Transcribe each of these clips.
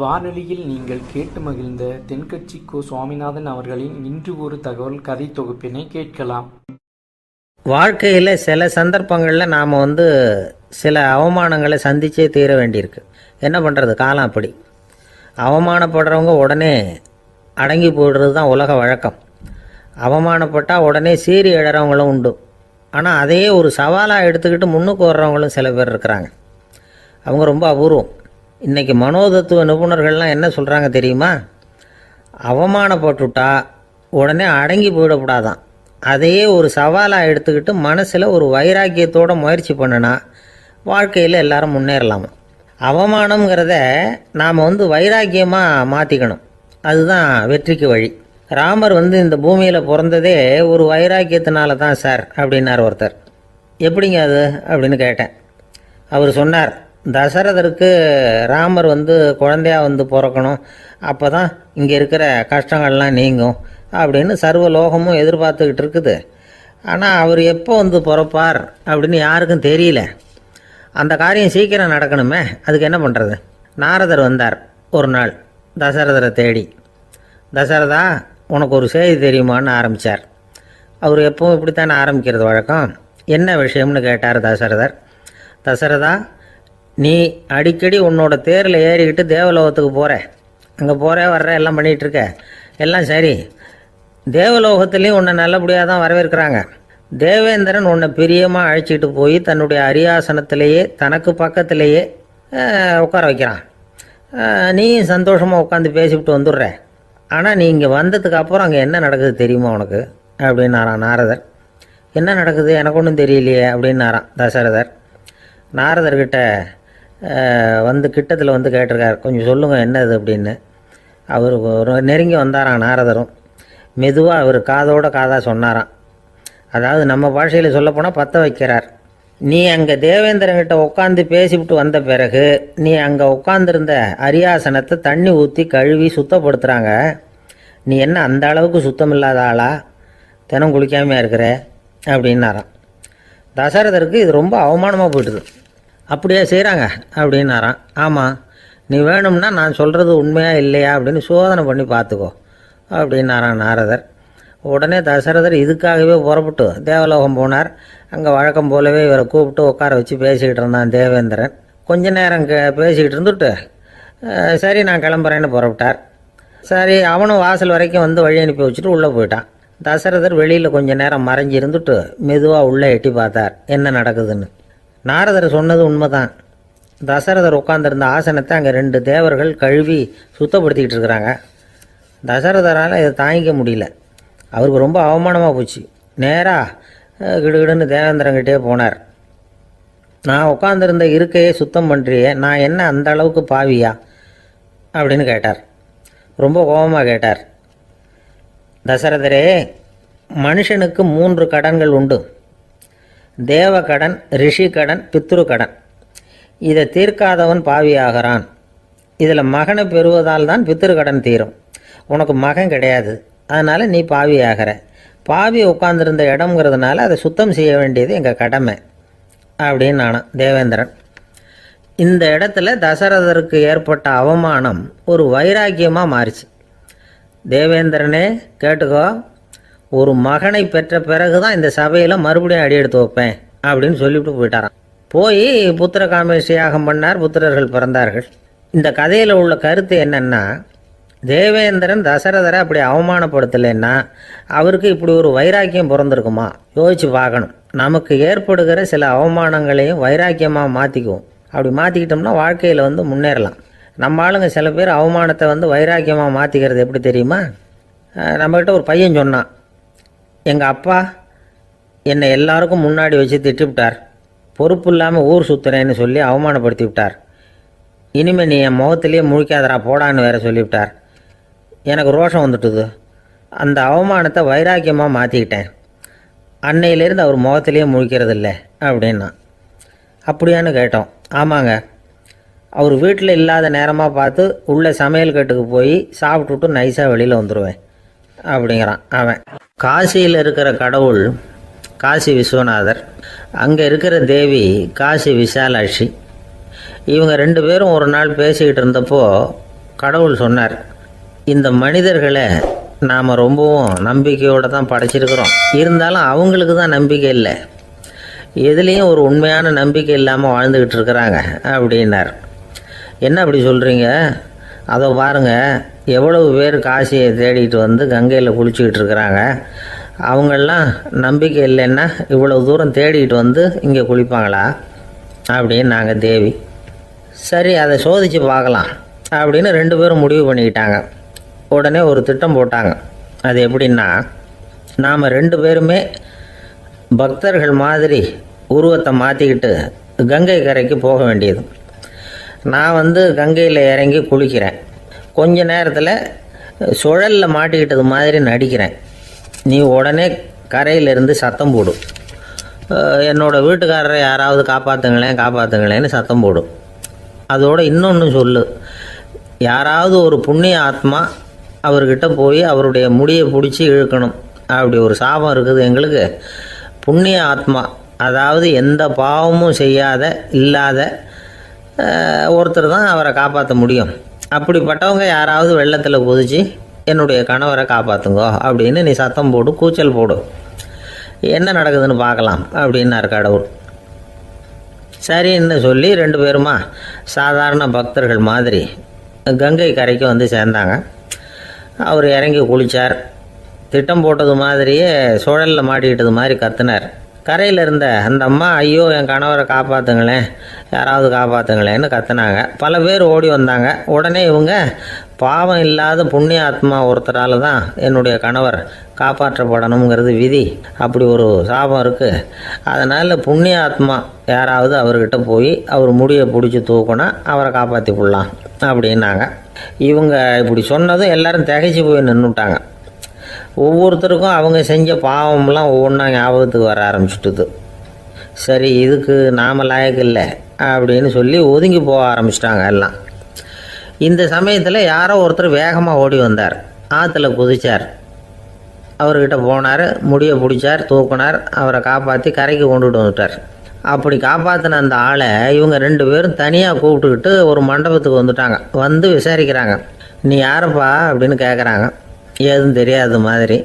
வானொலியில் நீங்கள் கேட்டு மகிழ்ந்த தென்கட்சி கோ. சுவாமிநாதன் அவர்களின் இன்று ஒரு தகவல் கதை தொகுப்பினை கேட்கலாம். வாழ்க்கையில் சில சந்தர்ப்பங்களில் நாம் சில அவமானங்களை சந்தித்தே தீர வேண்டியிருக்கு. என்ன பண்ணுறது, காலம் அப்படி. அவமானப்படுறவங்க உடனே அடங்கி போய்டுறது தான் உலக வழக்கம். அவமானப்பட்டால் உடனே சீறி எழறவங்களும் உண்டு. ஆனால் அதையே ஒரு சவாலாக எடுத்துக்கிட்டு முன்னுக்கு வர்றவங்களும் சில பேர் இருக்கிறாங்க. அவங்க ரொம்ப அபூர்வம். இன்றைக்கி மனோதத்துவ நிபுணர்கள்லாம் என்ன சொல்கிறாங்க தெரியுமா? அவமானப்பட்டுட்டா உடனே அடங்கி போயிடக்கூடாதான். அதையே ஒரு சவாலாக எடுத்துக்கிட்டு மனசில் ஒரு வைராக்கியத்தோடு முயற்சி பண்ணினா வாழ்க்கையில் எல்லாரும் முன்னேறலாமா. அவமானங்கிறத நாம் வைராக்கியமாக மாற்றிக்கணும். அதுதான் வெற்றிக்கு வழி. ராமர் இந்த பூமியில் பிறந்ததே ஒரு வைராக்கியத்தினால தான் சார் அப்படின்னார் ஒருத்தர். எப்படிங்க அது அப்படின்னு கேட்டேன். அவர் சொன்னார், தசரதருக்கு ராமர் குழந்தையாக பிறக்கணும், அப்போ தான் இங்கே இருக்கிற கஷ்டங்கள்லாம் நீங்கும் அப்படின்னு சர்வ லோகமும் எதிர்பார்த்துக்கிட்டு இருக்குது. ஆனால் அவர் எப்போ பிறப்பார் அப்படின்னு யாருக்கும் தெரியல. அந்த காரியம் சீக்கிரம் நடக்கணுமே, அதுக்கு என்ன பண்ணுறது? நாரதர் வந்தார் ஒரு நாள் தசரதரை தேடி. தசரதா, உனக்கு ஒரு செய்தி தெரியுமான்னு ஆரம்பித்தார். அவர் எப்பவும் இப்படித்தானே ஆரம்பிக்கிறது வழக்கம். என்ன விஷயம்னு கேட்டார் தசரதர். தசரதா, நீ அடிக்கடி உன்னோட தேரில் ஏறிக்கிட்டு தேவலோகத்துக்கு போகிற, அங்கே வர்ற எல்லாம் பண்ணிகிட்ருக்க, எல்லாம் சரி. தேவலோகத்துலேயும் உன்னை நல்லபடியாக தான் வரவேற்கிறாங்க. தேவேந்திரன் உன்னை பிரியமாக அழைச்சிட்டு போய் தன்னுடைய அரியாசனத்திலேயே தனக்கு பக்கத்திலேயே உட்கார வைக்கிறான். நீயும் சந்தோஷமாக உட்காந்து பேசிவிட்டு வந்துடுற. ஆனால் நீ இங்கே வந்ததுக்கு அப்புறம் அங்கே என்ன நடக்குது தெரியுமா உனக்கு அப்படின்னாரான் நாரதர். என்ன நடக்குது எனக்கு ஒன்றும் தெரியலையே அப்படின்னாரான் தசரதர். நாரதர்கிட்ட கிட்டத்தில் கேட்டிருக்கார், கொஞ்சம் சொல்லுங்கள் என்னது அப்படின்னு. அவர் நெருங்கி வந்தாராம் நாரதரும். மெதுவாக அவர் காதோட காதாக சொன்னாராம். அதாவது நம்ம பாஷையில் சொல்லப்போனால் பற்ற வைக்கிறார். நீ அங்கே தேவேந்திரங்கிட்ட உட்காந்து பேசிவிட்டு வந்த பிறகு நீ அங்கே உட்காந்துருந்த அரியாசனத்தை தண்ணி ஊற்றி கழுவி சுத்தப்படுத்துகிறாங்க. நீ என்ன அந்த அளவுக்கு சுத்தம் இல்லாத ஆளா, தினம் குளிக்காமையாக இருக்கிற அப்படின்னாராம். தசரதருக்கு இது ரொம்ப அவமானமாக போயிட்டுது. அப்படியே செய்கிறாங்க அப்படின்னாராம். ஆமாம், நீ வேணும்னா நான் சொல்கிறது உண்மையாக இல்லையா அப்படின்னு சோதனை பண்ணி பார்த்துக்கோ அப்படின்னாரான் நாரதர். உடனே தசரதர் இதுக்காகவே புறப்பட்டு தேவலோகம் போனார். அங்கே வழக்கம் போலவே இவரை கூப்பிட்டு உட்கார வச்சு பேசிக்கிட்டு இருந்தான் தேவேந்திரன். கொஞ்ச நேரம் பேசிக்கிட்டு இருந்துட்டு சரி நான் கிளம்புறேன்னு புறப்பட்டார். சரி, அவனும் வாசல் வரைக்கும் வழி அனுப்பி வச்சுட்டு உள்ளே போயிட்டான். தசரதர் வெளியில் கொஞ்ச நேரம் மறைஞ்சி இருந்துட்டு மெதுவாக உள்ளே எட்டி பார்த்தார் என்ன நடக்குதுன்னு. நாரதர் சொன்னது உண்மைதான். தசரதர் உட்காந்துருந்த ஆசனத்தை அங்கே 2 தேவர்கள் கழுவி சுத்தப்படுத்திக்கிட்டு இருக்கிறாங்க. தசரதரால் இதை தாங்கிக்க முடியல. அவருக்கு ரொம்ப அவமானமாக போச்சு. நேராக கிடுகிடுன்னு தேவேந்திரங்கிட்டே போனார். நான் உட்காந்துருந்த இருக்கையே சுத்தம் பண்ணுறியே, நான் என்ன அந்த அளவுக்கு பாவியா அப்படின்னு கேட்டார். ரொம்ப கோபமாக கேட்டார். தசரதரே, மனுஷனுக்கு 3 கடன்கள் உண்டு. தேவ கடன், ரிஷி கடன், பித்ரு கடன். இதை தீர்க்காதவன் பாவியாகிறான். இதில் மகனை பெறுவதால் தான் பித்ரு கடன் தீரும். உனக்கு மகன் கிடையாது, அதனால் நீ பாவி ஆகிற. பாவி உட்காந்துருந்த இடம்ங்கிறதுனால அதை சுத்தம் செய்ய வேண்டியது எங்கள் கடமை அப்படின்னு நானும் தேவேந்திரன். இந்த இடத்துல தசரதருக்கு ஏற்பட்ட அவமானம் ஒரு வைராக்கியமாக மாறிச்சு. தேவேந்திரனே கேட்டுக்கோ, ஒரு மகனை பெற்ற பிறகு தான் இந்த சபையில் மறுபடியும் அடி எடுத்து வைப்பேன் அப்படின்னு சொல்லிவிட்டு போயிட்டாரான். போய் புத்திர காமேஷ் யாகம் பண்ணார். புத்திரர்கள் பிறந்தார்கள். இந்த கதையில் உள்ள கருத்து என்னென்னா, தேவேந்திரன் தசரதரை அப்படி அவமானப்படுத்தலைன்னா அவருக்கு இப்படி ஒரு வைராக்கியம் பிறந்திருக்குமா? யோசித்து பார்க்கணும். நமக்கு ஏற்படுகிற சில அவமானங்களையும் வைராக்கியமாக மாற்றிக்குவோம். அப்படி மாற்றிக்கிட்டோம்னா வாழ்க்கையில் முன்னேறலாம். நம்ம ஆளுங்க சில பேர் அவமானத்தை வைராக்கியமாக மாற்றிக்கிறது எப்படி தெரியுமா? நம்மக்கிட்ட ஒரு பையன் சொன்னான், எங்கள் அப்பா என்னை எல்லாருக்கும் முன்னாடி வச்சு திட்டிவிட்டார், பொறுப்பு இல்லாமல் ஊர் சுற்றுறேன்னு சொல்லி அவமானப்படுத்தி விட்டார். இனிமேல் நீ என் முகத்திலேயே முழிக்காதரா போடான்னு வேற சொல்லிவிட்டார். எனக்கு ரோஷம் வந்துட்டுது. அந்த அவமானத்தை வைராக்கியமாக மாற்றிக்கிட்டேன். அன்னையிலேருந்து அவர் முகத்திலேயே முழிக்கிறது இல்லை அப்படின்னா. அப்படியான்னு கேட்டோம். ஆமாங்க, அவர் வீட்டில் இல்லாத நேரமாக பார்த்து உள்ளே சமையல் கட்டுக்கு போய் சாப்பிட்டுட்டு நைஸாக வெளியில் வந்துடுவேன் அப்படிங்கிறான் அவன். காசியில் இருக்கிற கடவுள் காசி விஸ்வநாதர், அங்கே இருக்கிற தேவி காசி விசாலாட்சி. இவங்க 2 பேரும் ஒரு நாள் பேசிக்கிட்டு இருந்தப்போ கடவுள் சொன்னார், இந்த மனிதர்களை நாம் ரொம்பவும் நம்பிக்கையோடு தான் படைச்சிருக்கிறோம், இருந்தாலும் அவங்களுக்கு தான் நம்பிக்கை இல்லை, எதுலேயும் ஒரு உண்மையான நம்பிக்கை இல்லாமல் வாழ்ந்துக்கிட்டு இருக்கிறாங்க அப்படின்னார். என்ன அப்படி சொல்கிறீங்க? அதோ பாருங்கள், எவ்வளவு பேர் காசியை தேடிட்டு வந்து கங்கையில் குளிச்சுக்கிட்டு இருக்கிறாங்க, அவங்களெலாம் நம்பிக்கை இல்லைன்னா இவ்வளவு தூரம் தேடிட்டு வந்து இங்கே குளிப்பாங்களா அப்படின்னு நாங்கள் தேவி. சரி, அதை சோதித்து பார்க்கலாம் அப்படின்னு 2 பேரும் முடிவு பண்ணிக்கிட்டாங்க. உடனே ஒரு திட்டம் போட்டாங்க. அது எப்படின்னா, நாம் 2 பேருமே பக்தர்கள் மாதிரி உருவத்தை மாற்றிக்கிட்டு கங்கை கரைக்கு போக வேண்டியது. நான் வந்து கங்கையில் இறங்கி குளிக்கிறேன், கொஞ்ச நேரத்தில் சுழலில் மாட்டிக்கிட்டது மாதிரி நடிக்கிறேன். நீ உடனே கரையிலிருந்து சத்தம் போடும், என்னோடய வீட்டுக்காரரை யாராவது காப்பாற்றுங்களேன்னு சத்தம் போடும். அதோடு இன்னொன்று சொல்லு, யாராவது ஒரு புண்ணிய ஆத்மா அவர்கிட்ட போய் அவருடைய முடியை பிடிச்சி இழுக்கணும். அப்படி ஒரு சாபம் இருக்குது எங்களுக்கு. புண்ணிய ஆத்மா, அதாவது எந்த பாவமும் செய்யாத இல்லாத ஒருத்தர் தான் அவரை காப்பாற்ற முடியும். அப்படிப்பட்டவங்க யாராவது வெள்ளத்தில் குதித்து என்னுடைய கணவரை காப்பாற்றுங்கோ அப்படின்னு நீ சத்தம் போடு, கூச்சல் போடு, என்ன நடக்குதுன்னு பார்க்கலாம் அப்படின்னார் கடவுள். சரின்னு சொல்லி 2 பேருமா சாதாரண பக்தர்கள் மாதிரி கங்கை கரைக்கு வந்து சேர்ந்தாங்க. அவர் இறங்கி குளித்தார். திட்டம் போட்டது மாதிரியே சுழலில் மாட்டிக்கிட்டது மாதிரி கத்துனார். கரையில் இருந்த அந்த அம்மா, ஐயோ என் கணவரை காப்பாற்றுங்களேன், யாராவது காப்பாற்றுங்களேன்னு கத்துனாங்க. பல பேர் ஓடி வந்தாங்க. உடனே இவங்க, பாவம் இல்லாத புண்ணிய ஆத்மா ஒருத்தரால் தான் என்னுடைய கணவர் காப்பாற்றப்படணுங்கிறது விதி, அப்படி ஒரு சாபம் இருக்குது, அதனால் புண்ணிய ஆத்மா யாராவது அவர்கிட்ட போய் அவர் முடியை பிடிச்சி தூக்குனா அவரை காப்பாற்றி கொள்ளலாம் அப்படின்னாங்க. இவங்க இப்படி சொன்னதும் எல்லாரும் திகைச்சு போய் நின்றுட்டாங்க. ஒவ்வொருத்தருக்கும் அவங்க செஞ்ச பாவம்லாம் ஒவ்வொன்றா ஞாபகத்துக்கு வர ஆரம்பிச்சுட்டுது. சரி, இதுக்கு நாம் லாயக்கு இல்லை அப்படின்னு சொல்லி ஒதுங்கி போக ஆரம்பிச்சிட்டாங்க எல்லாம். இந்த சமயத்தில் யாரோ ஒருத்தர் வேகமாக ஓடி வந்தார், ஆற்றுல குதித்தார். அவர்கிட்ட போனார், முடியை பிடிச்சார், தூக்குனார், அவரை காப்பாற்றி கரைக்கு கொண்டுட்டு வந்துட்டார். அப்படி காப்பாற்றின அந்த ஆளை இவங்க 2 பேரும் தனியாக கூப்பிட்டுக்கிட்டு ஒரு மண்டபத்துக்கு வந்துட்டாங்க. வந்து விசாரிக்கிறாங்க. நீ யாரப்பா அப்படின்னு கேட்குறாங்க. ஏதும் தெரியாத மாதிரி.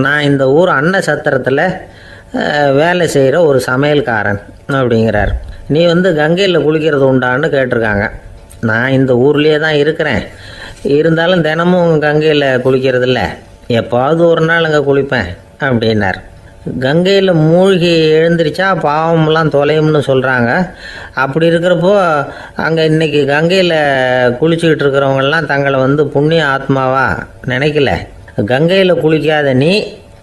நான் இந்த ஊர் அன்ன சத்திரத்தில் வேலை செய்கிற ஒரு சமையல்காரன் அப்படிங்கிறார். நீ வந்து கங்கையில் குளிக்கிறது உண்டான்னு கேட்டிருக்காங்க. நான் இந்த ஊர்லேயே தான் இருக்கிறேன், இருந்தாலும் தினமும் கங்கையில் குளிக்கிறதில்ல, எப்பாவது ஒரு நாள் அங்கே குளிப்பேன் அப்படின்னார். கங்கையில் மூழ்கி எழுந்திரிச்சா பாவமெல்லாம் தொலையும்னு சொல்கிறாங்க. அப்படி இருக்கிறப்போ அங்கே இன்றைக்கி கங்கையில் குளிச்சுக்கிட்டு இருக்கிறவங்கெல்லாம் தங்களை வந்து புண்ணிய ஆத்மாவா நினைக்கல. கங்கையில் குளிக்காத நீ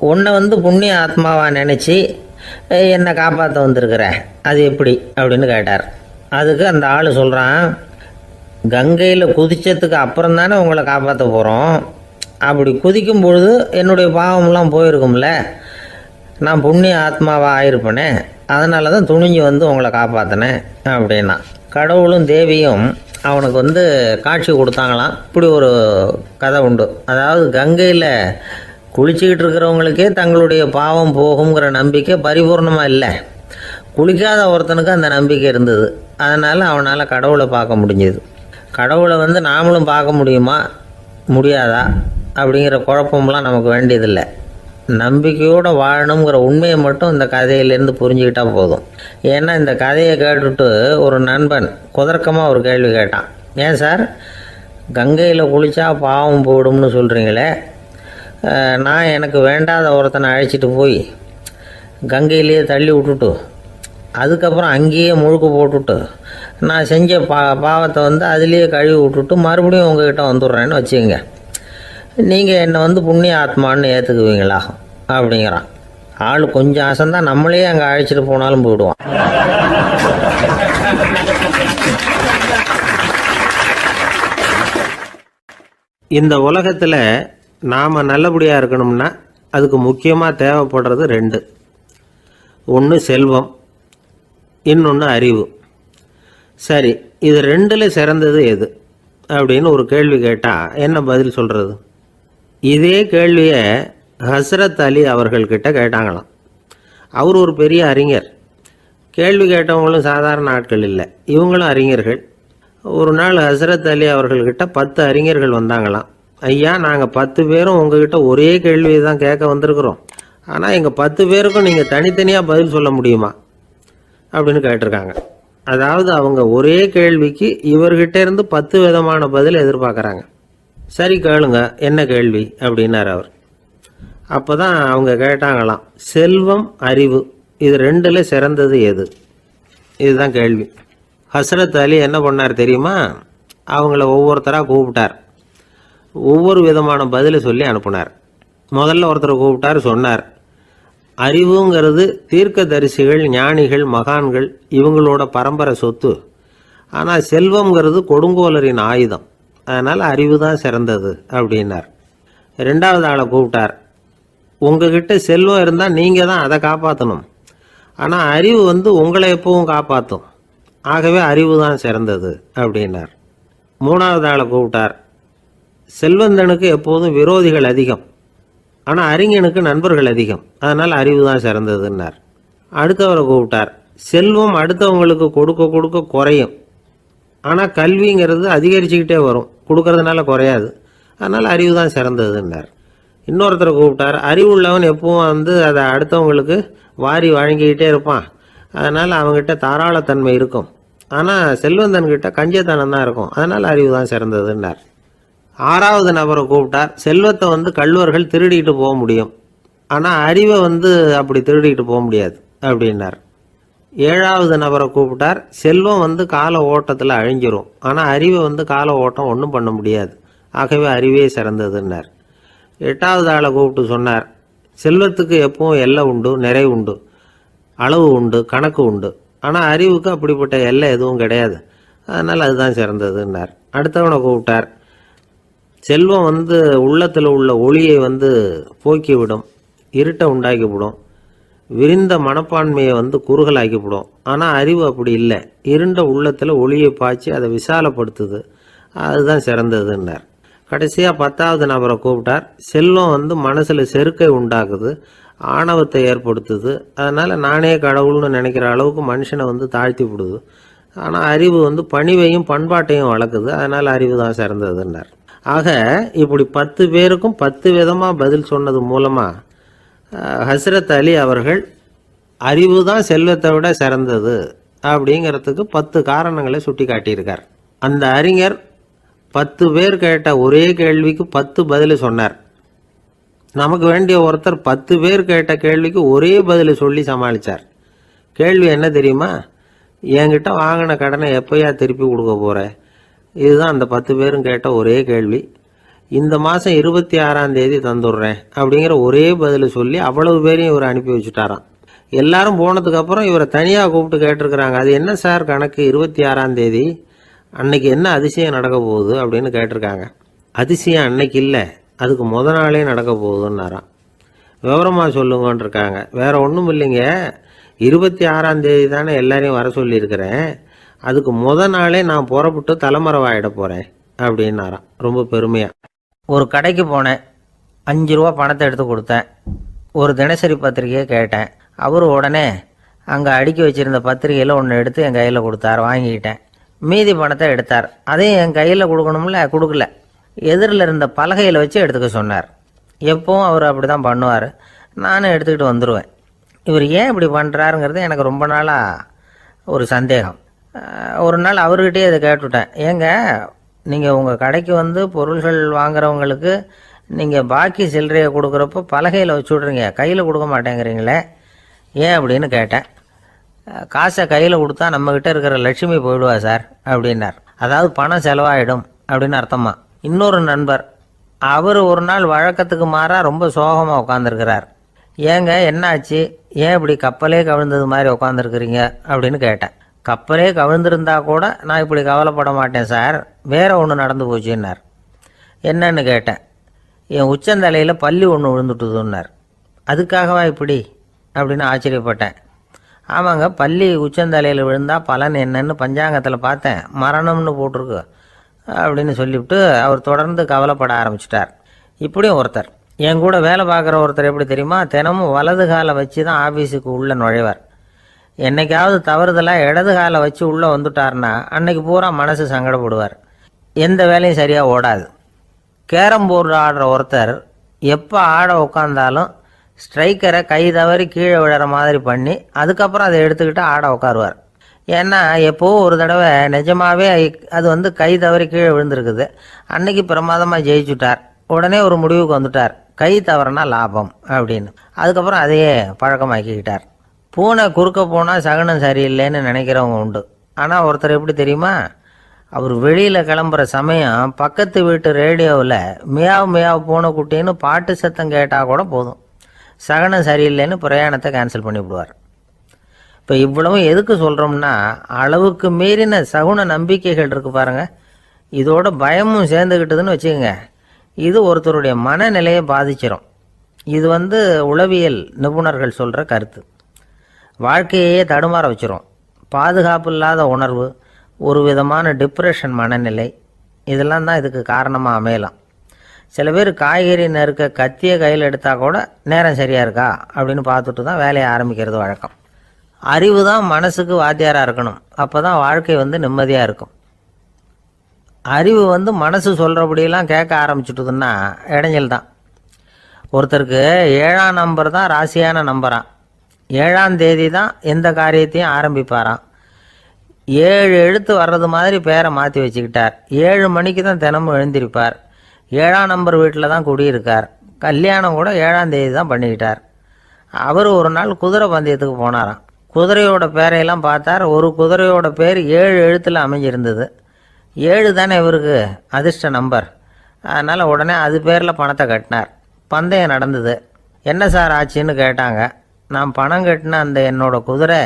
உன்னை வந்து புண்ணிய ஆத்மாவா நினச்சி என்னை காப்பாற்ற வந்திருக்கிற, அது எப்படி அப்படின்னு கேட்டார். அதுக்கு அந்த ஆள் சொல்கிறான், கங்கையில் குதித்ததுக்கு அப்புறம் தானே உங்களை காப்பாற்ற போகிறோம், அப்படி குதிக்கும் பொழுது என்னுடைய பாவமெல்லாம் போயிருக்கும்ல, நான் புண்ணிய ஆத்மாவாக ஆயிருப்பேனே, அதனால தான் துணிஞ்சு வந்து உங்களை காப்பாற்றினேன் அப்படின்னா. கடவுளும் தேவியும் அவனுக்கு வந்து காட்சி கொடுத்தாங்களாம். இப்படி ஒரு கதை உண்டு. அதாவது கங்கையில் குளிச்சுக்கிட்டு இருக்கிறவங்களுக்கே தங்களுடைய பாவம் போகுங்கிற நம்பிக்கை பரிபூர்ணமாக இல்லை, குளிக்காத ஒருத்தனுக்கு அந்த நம்பிக்கை இருந்தது. அதனால் அவனால் கடவுளை பார்க்க முடிஞ்சது. கடவுளை வந்து நாமளும் பார்க்க முடியுமா முடியாதா அப்படிங்கிற குழப்பம்லாம் நமக்கு வேண்டியதில்லை. நம்பிக்கையோடு வாழணுங்கிற உண்மையை மட்டும் இந்த கதையிலேருந்து புரிஞ்சுக்கிட்டால் போதும். ஏன்னா இந்த கதையை கேட்டுட்டு ஒரு நண்பன் குதர்க்கமாக ஒரு கேள்வி கேட்டான். ஏன் சார், கங்கையில் குளித்தா பாவம் போயிடும்னு சொல்கிறீங்களே, நான் எனக்கு வேண்டாத ஒருத்தனை அழைச்சிட்டு போய் கங்கையிலேயே தள்ளி விட்டுட்டு அதுக்கப்புறம் அங்கேயே முழுக்க போட்டுட்டு நான் செஞ்ச பாவத்தை வந்து அதுலேயே கழுவி விட்டுட்டு மறுபடியும் உங்ககிட்ட வந்துடுறேன்னு வச்சுக்கோங்க, நீங்கள் என்னை வந்து புண்ணிய ஆத்மான்னு ஏற்றுக்குவீங்களா அப்படிங்கிறான். ஆள் கொஞ்சம் அசந்தான் நம்மளே அங்கே அழைச்சிட்டு போனாலும் போயிடுவான். இந்த உலகத்தில் நாம் நல்லபடியாக இருக்கணும்னா அதுக்கு முக்கியமாக தேவைப்படுறது 2. ஒன்று செல்வம், இன்னொன்று அறிவு. சரி, இது 2ல் சிறந்தது எது அப்படின்னு ஒரு கேள்வி கேட்டால் என்ன பதில் சொல்கிறது? இதே கேள்வியை ஹஸ்ரத் அலி அவர்கள்கிட்ட கேட்டாங்களாம். அவர் ஒரு பெரிய அறிஞர். கேள்வி கேட்டவங்களும் சாதாரண ஆட்கள் இல்லை, இவங்களும் அறிஞர்கள். ஒரு நாள் ஹசரத் அலி அவர்கள்கிட்ட 10 அறிஞர்கள் வந்தாங்களாம். ஐயா, நாங்கள் 10 பேரும் உங்ககிட்ட ஒரே கேள்வி தான் கேட்க வந்திருக்கிறோம். ஆனால் எங்கள் 10 பேருக்கும் நீங்கள் தனித்தனியாக பதில் சொல்ல முடியுமா அப்படின்னு கேட்டிருக்காங்க. அதாவது அவங்க ஒரே கேள்விக்கு இவர்கிட்ட இருந்து 10 விதமான பதில் எதிர்பார்க்குறாங்க. சரி கேளுங்க, என்ன கேள்வி அப்படின்னார் அவர். அப்போ தான் அவங்க கேட்டாங்களாம், செல்வம் அறிவு இது ரெண்டில் சிறந்தது எது? இதுதான் கேள்வி. ஹசரத் அலி என்ன பண்ணார் தெரியுமா? அவங்கள ஒவ்வொருத்தராக கூப்பிட்டார். ஒவ்வொரு விதமான பதிலை சொல்லி அனுப்புனார். முதல்ல ஒருத்தரை கூப்பிட்டார், சொன்னார், அறிவுங்கிறது தீர்க்கதரிசிகள், ஞானிகள், மகான்கள் இவங்களோட பரம்பரை சொத்து. ஆனால் செல்வம்ங்கிறது கொடுங்கோலரின் ஆயுதம். அதனால் அறிவு தான் சிறந்தது அப்படின்னார். ரெண்டாவது ஆளை கூப்பிட்டார். உங்ககிட்ட செல்வம் இருந்தால் நீங்கள் தான் அதை காப்பாற்றணும். ஆனால் அறிவு உங்களை எப்பவும் காப்பாற்றும். ஆகவே அறிவு தான் சிறந்தது அப்படின்னார். மூணாவது ஆளை கூப்பிட்டார். செல்வந்தனுக்கு எப்போதும் விரோதிகள் அதிகம், ஆனால் அறிஞனுக்கு நண்பர்கள் அதிகம். அதனால் அறிவு தான் சிறந்ததுன்னார். அடுத்தவரை கூப்பிட்டார். செல்வம் அடுத்தவங்களுக்கு கொடுக்க கொடுக்க குறையும், ஆனால் கல்விங்கிறது அதிகரிச்சுக்கிட்டே வரும், கொடுக்கறதுனால குறையாது. அதனால் அறிவு தான் சிறந்ததுன்னார். இன்னொருத்தரை கூப்பிட்டார். அறிவுள்ளவன் எப்பவும் அதை அடுத்தவங்களுக்கு வாரி வழங்கிக்கிட்டே இருப்பான். அதனால் அவங்ககிட்ட தாராளத்தன்மை இருக்கும். ஆனால் செல்வந்தன்கிட்ட கஞ்சத்தனம் தான் இருக்கும். அதனால் அறிவு தான் சிறந்ததுன்னார். ஆறாவது நபரை கூப்பிட்டார். செல்வத்தை கள்வர்கள் திருடிட்டு போக முடியும், ஆனால் அறிவை அப்படி திருடிட்டு போக முடியாது அப்படின்னார். ஏழாவது நபரை கூப்பிட்டார். செல்வம் கால ஓட்டத்தில் அழிஞ்சிரும், ஆனால் அறிவை கால ஓட்டம் ஒன்றும் பண்ண முடியாது. ஆகவே அறிவே சிறந்ததுன்னார். எட்டாவது ஆளை கூப்பிட்டு சொன்னார், செல்வத்துக்கு எப்பவும் எல்லை உண்டு, நிறை உண்டு, அளவு உண்டு, கணக்கு உண்டு. ஆனால் அறிவுக்கு அப்படிப்பட்ட எல்லை எதுவும் கிடையாது. அதனால் அதுதான் சிறந்ததுன்னார். அடுத்தவனை கூப்பிட்டார். செல்வம் உள்ளத்தில் உள்ள ஒளியை போக்கிவிடும், இருட்டை உண்டாக்கிவிடும், விரிந்த மனப்பான்மையை குறுகலாக்கிவிடும். ஆனால் அறிவு அப்படி இல்லை, இருண்ட உள்ளத்தில் ஒளியை பாய்ச்சி அதை விசாலப்படுத்துது. அதுதான் சிறந்ததுன்னார். கடைசியாக 10வது நபரை கூப்பிட்டார். செல்வம் மனசில் செருக்கை உண்டாக்குது, ஆணவத்தை ஏற்படுத்துது. அதனால் நானே கடவுள்னு நினைக்கிற அளவுக்கு மனுஷனை தாழ்த்தி விடுது. ஆனால் அறிவு பணிவையும் பண்பாட்டையும் வளர்க்குது. அதனால் அறிவு தான் சிறந்ததுன்னார். ஆக இப்படி 10 பேருக்கும் 10 விதமாக பதில் சொன்னது மூலமாக ஹஸ்ரத் அலி அவர்கள் அறிவு தான் செல்வத்தை விட சிறந்தது அப்படிங்கிறதுக்கு 10 காரணங்களை சுட்டி காட்டியிருக்கார். அந்த அறிஞர் 10 பேர் கேட்ட ஒரே கேள்விக்கு 10 பதில் சொன்னார். நமக்கு வேண்டிய ஒருத்தர் 10 பேர் கேட்ட கேள்விக்கு ஒரே பதில் சொல்லி சமாளித்தார். கேள்வி என்ன தெரியுமா? என்கிட்ட வாங்கின கடனை எப்போயா திருப்பி கொடுக்க போகிற? இதுதான் அந்த 10 பேரும் கேட்ட ஒரே கேள்வி. இந்த மாதம் 26ஆம் தேதி தந்துடுறேன் அப்படிங்கிற ஒரே பதில் சொல்லி அவ்வளவு பேரையும் இவர் அனுப்பி வச்சுட்டாராம். எல்லாரும் போனதுக்கப்புறம் இவரை தனியாக கூப்பிட்டு கேட்டிருக்கிறாங்க. அது என்ன சார் கணக்கு, 26ஆம் தேதி அன்னைக்கு என்ன அதிசயம் நடக்க போகுது அப்படின்னு கேட்டிருக்காங்க. அதிசயம் அன்னைக்கு இல்லை, அதுக்கு நாளே நடக்க போகுதுன்னாராம். விவரமாக சொல்லுங்கன்னு இருக்காங்க. வேற ஒன்றும் இல்லைங்க, 26ஆம் தேதி தானே எல்லாரையும் வர சொல்லியிருக்கிறேன், அதுக்கு நாளே நான் புறப்பட்டு தலைமறைவாயிட போகிறேன் அப்படின்னாராம் ரொம்ப பெருமையாக. ஒரு கடைக்கு போனேன், 5 ரூபா பணத்தை எடுத்து கொடுத்தேன். ஒரு தினசரி பத்திரிகையை கேட்டேன். அவர் உடனே அங்கே அடுக்கி வச்சுருந்த பத்திரிகையில் ஒன்று எடுத்து என் கையில் கொடுத்தார், வாங்கிக்கிட்டேன். மீதி பணத்தை எடுத்தார். அதையும் என் கையில் கொடுக்கணும்ல, கொடுக்கல. எதிரில் இருந்த பலகையில் வச்சு எடுத்துக்க சொன்னார். எப்பவும் அவர் அப்படி தான் பண்ணுவார். நானும் எடுத்துக்கிட்டு வந்துடுவேன். இவர் ஏன் இப்படி பண்ணுறாருங்கிறது எனக்கு ரொம்ப நாளாக ஒரு சந்தேகம். ஒரு நாள் அவர்கிட்டயே இதை கேட்டுவிட்டேன். ஏங்க, நீங்கள் உங்கள் கடைக்கு பொருள்கள் வாங்குறவங்களுக்கு நீங்கள் பாக்கி சில்லறையை கொடுக்குறப்போ பலகையில் வச்சு விட்றீங்க, கையில் கொடுக்க மாட்டேங்கிறீங்களே, ஏன் அப்படின்னு கேட்டேன். காசை கையில் கொடுத்தா நம்மக்கிட்ட இருக்கிற லட்சுமி போயிடுவா சார் அப்படின்னார். அதாவது பணம் செலவாயிடும் அப்படின்னு அர்த்தமா. இன்னொரு நண்பர், அவர் ஒரு நாள் வழக்கத்துக்கு மாறாக ரொம்ப சோகமாக உட்காந்துருக்கிறார். ஏங்க என்னாச்சு, ஏன் இப்படி கப்பலே கவிழ்ந்தது மாதிரி உட்காந்துருக்குறீங்க அப்படின்னு கேட்டேன். கப்பலே கவிழ்ந்திருந்தா கூட நான் இப்படி கவலைப்பட மாட்டேன் சார், வேற ஒன்று நடந்து போச்சுன்னார். என்னன்னு கேட்டேன். என் உச்சந்தலையில் பல்லி ஒன்று விழுந்துட்டுதுன்னார். அதுக்காகவா இப்படி அப்படின்னு ஆச்சரியப்பட்டேன். ஆமாங்க, பல்லி உச்சந்தலையில் விழுந்தால் பலன் என்னன்னு பஞ்சாங்கத்தில் பார்த்தேன், மரணம்னு போட்டிருக்கு அப்படின்னு சொல்லிவிட்டு அவர் தொடர்ந்து கவலைப்பட ஆரம்பிச்சிட்டார். இப்படியும் ஒருத்தர், என் கூட வேலை பார்க்குற ஒருத்தர் எப்படி தெரியுமா, தினமும் வலது காலை வச்சு தான் ஆஃபீஸுக்கு உள்ளே நுழைவார். என்னைக்காவது தவறுதலாக இடது காலை வச்சு உள்ளே வந்துட்டார்னா அன்னைக்கு பூரா மனசு சங்கடப்படுவார். எந்த வேலையும் சரியாக ஓடாது. கேரம் போர்டு ஆடுற ஒருத்தர் எப்போ ஆட உட்காந்தாலும் ஸ்ட்ரைக்கரை கை தவறி கீழே விழுற மாதிரி பண்ணி அதுக்கப்புறம் அதை எடுத்துக்கிட்டு ஆட உட்காருவார். ஏன்னா எப்போவோ ஒரு தடவை நிஜமாகவே அது கை தவறி கீழே விழுந்திருக்குது. அன்னைக்கு பிரமாதமாக ஜெயிச்சுட்டார். உடனே ஒரு முடிவுக்கு வந்துட்டார், கை தவறுனா லாபம் அப்படின்னு. அதுக்கப்புறம் அதையே பழக்கமாக்கிக்கிட்டார். பூனை குறுக்க போனால் சகுனம் சரியில்லைன்னு நினைக்கிறவங்க உண்டு. ஆனால் ஒருத்தர் எப்படி தெரியுமா, அவர் வெளியில் கிளம்புற சமயம் பக்கத்து வீட்டு ரேடியோவில் மியாவ் மியாவ் பூனைக்குட்டின்னு பாட்டு சத்தம் கேட்டால் கூட போதும், சகனம் சரியில்லைன்னு பிரயாணத்தை கேன்சல் பண்ணிவிடுவார். இப்போ இவ்வளவும் எதுக்கு சொல்கிறோம்னா, அளவுக்கு மீறின சகுன நம்பிக்கைகள் இருக்குது பாருங்கள், இதோட பயமும் சேர்ந்துக்கிட்டதுன்னு வச்சுக்கோங்க, இது ஒருத்தருடைய மனநிலையை பாதிச்சிடும். இது உளவியல் நிபுணர்கள் சொல்கிற கருத்து. வாழ்க்கையே தடுமாற வச்சிரும். பாதுகாப்பு இல்லாத உணர்வு, ஒரு விதமான டிப்ரெஷன் மனநிலை, இதெல்லாம் தான் இதுக்கு காரணமாக அமையலாம். சில பேர் காய்கறி நறுக்க கத்தியை கையில் எடுத்தால் கூட நேரம் சரியாக இருக்கா அப்படின்னு பார்த்துட்டு தான் வேலையை ஆரம்பிக்கிறது வழக்கம். அறிவு தான் மனசுக்கு வாத்தியாராக இருக்கணும். அப்போ தான் வாழ்க்கை நிம்மதியாக இருக்கும். அறிவு மனசு சொல்கிறபடியெல்லாம் கேட்க ஆரம்பிச்சுட்டுதுன்னா இடைஞ்சல் தான். ஒருத்தருக்கு 7ஆம் நம்பர் தான் ராசியான நம்பரான். 7ஆம் தேதி தான் எந்த காரியத்தையும் ஆரம்பிப்பாராம். 7 எழுத்து வர்றது மாதிரி பேரை மாற்றி வச்சுக்கிட்டார். 7 மணிக்கு தான் தினமும் எழுந்திருப்பார். 7ஆம் நம்பர் வீட்டில் தான் குடியிருக்கார். கல்யாணம் கூட 7ஆம் தேதி தான் பண்ணிக்கிட்டார். அவர் ஒரு நாள் குதிரை பந்தயத்துக்கு போனாராம். குதிரையோட பேரையெல்லாம் பார்த்தார். ஒரு குதிரையோட பேர் 7 எழுத்தில் அமைஞ்சிருந்தது. 7 தானே இவருக்கு அதிர்ஷ்ட நம்பர். அதனால் உடனே அது பேரில் பணத்தை கட்டினார். பந்தயம் நடந்தது. என்ன சார் ஆச்சுன்னு கேட்டாங்க. நான் பணம் கட்டின அந்த என்னோட குதிரை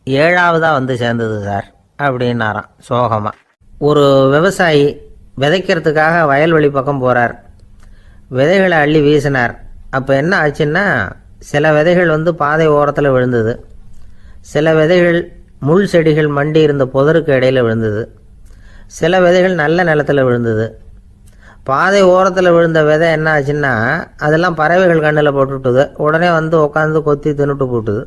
7ஆவதாக சேர்ந்தது சார் அப்படின்னாராம் சோகமாக. ஒரு விவசாயி விதைக்கிறதுக்காக வயல்வெளி பக்கம் போகிறார். விதைகளை அள்ளி வீசினார். அப்போ என்ன ஆச்சுன்னா, சில விதைகள் பாதை ஓரத்தில் விழுந்தது. சில விதைகள் முள் செடிகள் மண்டி இருந்த புதருக்கு இடையில் விழுந்தது. சில விதைகள் நல்ல நிலத்தில் விழுந்தது. பாதை ஓரத்தில் விழுந்த விதை என்ன ஆச்சுன்னா, அதெல்லாம் பறவைகள் கண்ணில் போட்டுவிட்டுது. உடனே உட்காந்து கொத்தி தின்னுட்டு போட்டுது.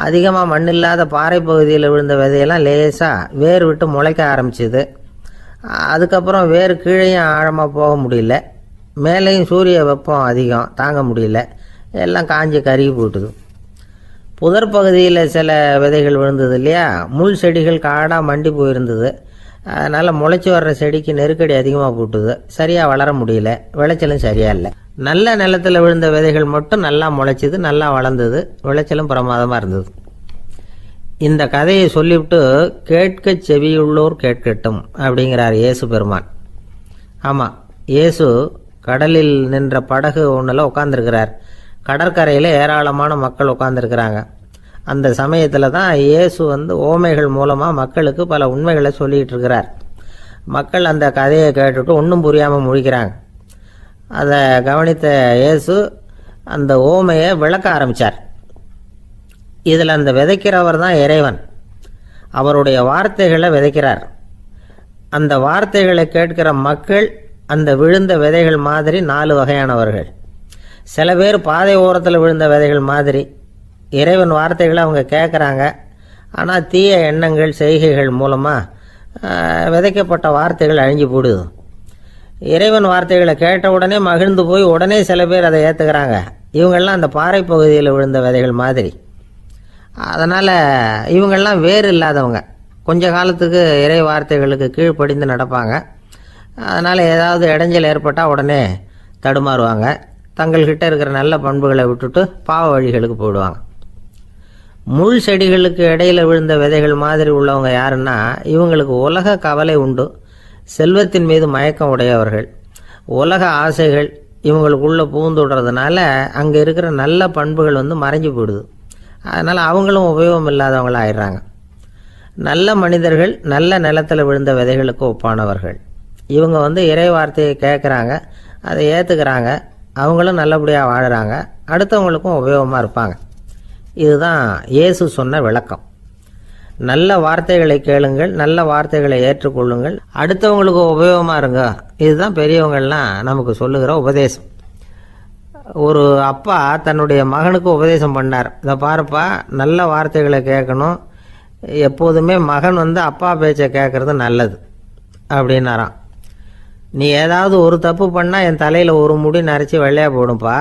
அதிகமாக மண் இல்லாத பாறை பகுதியில் விழுந்த விதையெல்லாம் லேசாக வேர் விட்டு முளைக்க ஆரம்பிச்சிது. அதுக்கப்புறம் வேர் கீழேயும் ஆழமாக போக முடியல, மேலேயும் சூரிய வெப்பம் அதிகம் தாங்க முடியல, எல்லாம் காஞ்சி கருகி போட்டுது. புதர் பகுதியில் சில விதைகள் விழுந்தது இல்லையா, முள் செடிகள் காடாக மண்டி போயிருந்தது. அதனால் முளைச்சி வர்ற செடிக்கு நெருக்கடி அதிகமாக போட்டுது, சரியாக வளர முடியல, விளைச்சலும் சரியாக இல்லை. நல்ல நிலத்தில் விழுந்த விதைகள் மட்டும் நல்லா முளைச்சிது, நல்லா வளர்ந்தது, விளைச்சலும் பிரமாதமாக இருந்தது. இந்த கதையை சொல்லிவிட்டு கேட்க செவியுள்ளோர் கேட்கட்டும் அப்படிங்கிறார் இயேசு பெருமான். ஆமாம், இயேசு கடலில் நின்ற படகு ஒன்றில் உட்காந்துருக்கிறார். கடற்கரையில் ஏராளமான மக்கள் உட்காந்துருக்கிறாங்க. அந்த சமயத்தில் தான் இயேசு ஓமைகள் மூலமாக மக்களுக்கு பல உண்மைகளை சொல்லிகிட்டு இருக்கிறார். மக்கள் அந்த கதையை கேட்டுட்டு ஒன்றும் புரியாமல் முழிக்கிறாங்க. அதை கவனித்த இயேசு அந்த ஓமையை விளக்க ஆரம்பித்தார். இதில் அந்த விதைக்கிறவர் தான் இறைவன். அவருடைய வார்த்தைகளை விதைக்கிறார். அந்த வார்த்தைகளை கேட்கிற மக்கள் அந்த விழுந்த விதைகள் மாதிரி 4 வகையானவர்கள். சில பேர் பாதை ஓரத்தில் விழுந்த விதைகள் மாதிரி. இறைவன் வார்த்தைகளை அவங்க கேட்குறாங்க, ஆனால் தீய எண்ணங்கள் செய்கைகள் மூலமாக விதைக்கப்பட்ட வார்த்தைகள் அழிஞ்சு போடுது. இறைவன் வார்த்தைகளை கேட்ட உடனே மகிழ்ந்து போய் உடனே சில பேர் அதை ஏற்றுக்கிறாங்க. இவங்கெல்லாம் அந்த பாறை பகுதியில் விழுந்த விதைகள் மாதிரி. அதனால் இவங்கெல்லாம் வேறு இல்லாதவங்க, கொஞ்ச காலத்துக்கு இறை வார்த்தைகளுக்கு கீழ்ப்படிந்து நடப்பாங்க. அதனால் ஏதாவது இடைஞ்சல் ஏற்பட்டால் உடனே தடுமாறுவாங்க. தங்கள்கிட்ட இருக்கிற நல்ல பண்புகளை விட்டுட்டு பாவ வழிகளுக்கு போயிடுவாங்க. முள் செடிகளுக்கு இடையில் விழுந்த விதைகள் மாதிரி உள்ளவங்க யாருன்னா, இவங்களுக்கு உலக கவலை உண்டு, செல்வத்தின் மீது மயக்கம் உடையவர்கள். உலக ஆசைகள் இவங்களுக்குள்ளே பூந்துடுறதுனால அங்கே இருக்கிற நல்ல பண்புகள் மறைஞ்சு போயிடுது. அதனால் அவங்களும் உபயோகம் இல்லாதவங்களாக ஆயிடுறாங்க. நல்ல மனிதர்கள் நல்ல நிலத்தில் விழுந்த விதைகளுக்கு ஒப்பானவர்கள். இவங்க இறை வார்த்தையை கேட்குறாங்க, அதை ஏற்றுக்கிறாங்க, அவங்களும் நல்லபடியாக வாழுறாங்க, அடுத்தவங்களுக்கும் உபயோகமாக இருப்பாங்க. இதுதான் இயேசு சொன்ன விளக்கம். நல்ல வார்த்தைகளை கேளுங்கள், நல்ல வார்த்தைகளை ஏற்றுக்கொள்ளுங்கள், அடுத்தவங்களுக்கு உபயோகமாக இருங்க. இதுதான் பெரியவங்கள்லாம் நமக்கு சொல்லுகிற உபதேசம். ஒரு அப்பா தன்னுடைய மகனுக்கு உபதேசம் பண்ணார். இதை பாருப்பா, நல்ல வார்த்தைகளை கேட்கணும், எப்போதுமே மகன் அப்பா பேச்சை கேட்கறது நல்லது அப்படின்னாராம். நீ ஏதாவது ஒரு தப்பு பண்ணால் என் தலையில் ஒரு முடி நரைச்சி வெள்ளையாக போடும்பா,